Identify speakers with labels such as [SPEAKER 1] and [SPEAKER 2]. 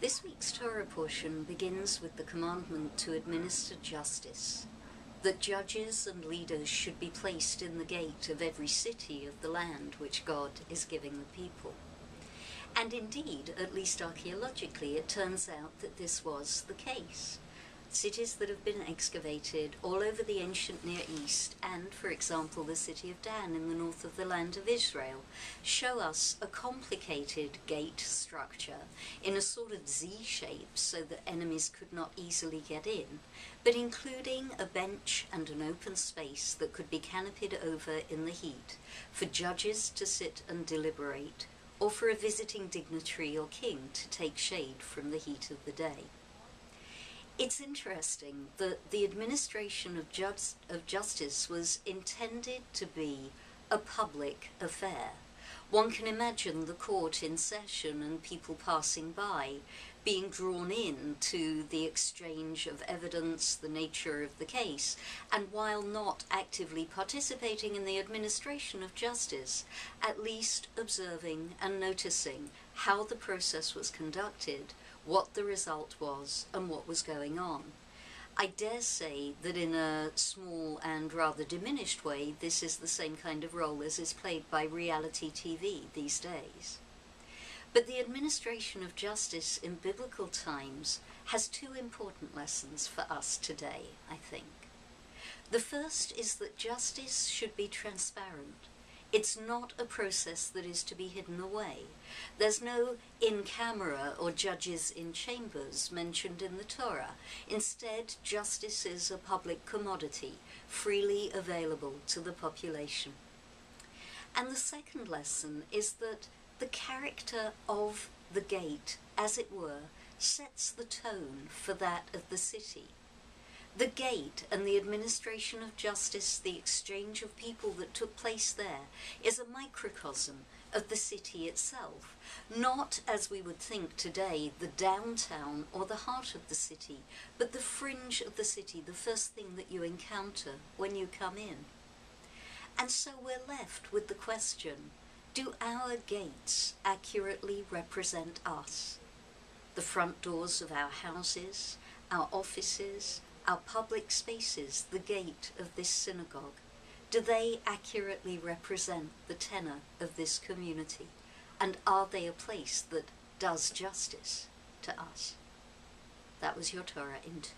[SPEAKER 1] This week's Torah portion begins with the commandment to administer justice, that judges and leaders should be placed in the gate of every city of the land which God is giving the people. And indeed, at least archaeologically, it turns out that this was the case. Cities that have been excavated all over the ancient Near East and, for example, the city of Dan in the north of the land of Israel, show us a complicated gate structure in a sort of Z shape so that enemies could not easily get in, but including a bench and an open space that could be canopied over in the heat for judges to sit and deliberate, or for a visiting dignitary or king to take shade from the heat of the day. It's interesting that the administration of justice was intended to be a public affair. One can imagine the court in session and people passing by, being drawn in to the exchange of evidence, the nature of the case, and while not actively participating in the administration of justice, at least observing and noticing how the process was conducted, what the result was, and what was going on. I dare say that in a small and rather diminished way, this is the same kind of role as is played by reality TV these days. But the administration of justice in biblical times has two important lessons for us today, I think. The first is that justice should be transparent. It's not a process that is to be hidden away. There's no in-camera or judges in chambers mentioned in the Torah. Instead, justice is a public commodity, freely available to the population. And the second lesson is that the character of the gate, as it were, sets the tone for that of the city. The gate and the administration of justice, the exchange of people that took place there, is a microcosm of the city itself, not, as we would think today, the downtown or the heart of the city, but the fringe of the city, the first thing that you encounter when you come in. And so we're left with the question, do our gates accurately represent us? The front doors of our houses, our offices, our public spaces, the gate of this synagogue, do they accurately represent the tenor of this community? And are they a place that does justice to us? That was your Torah in 2.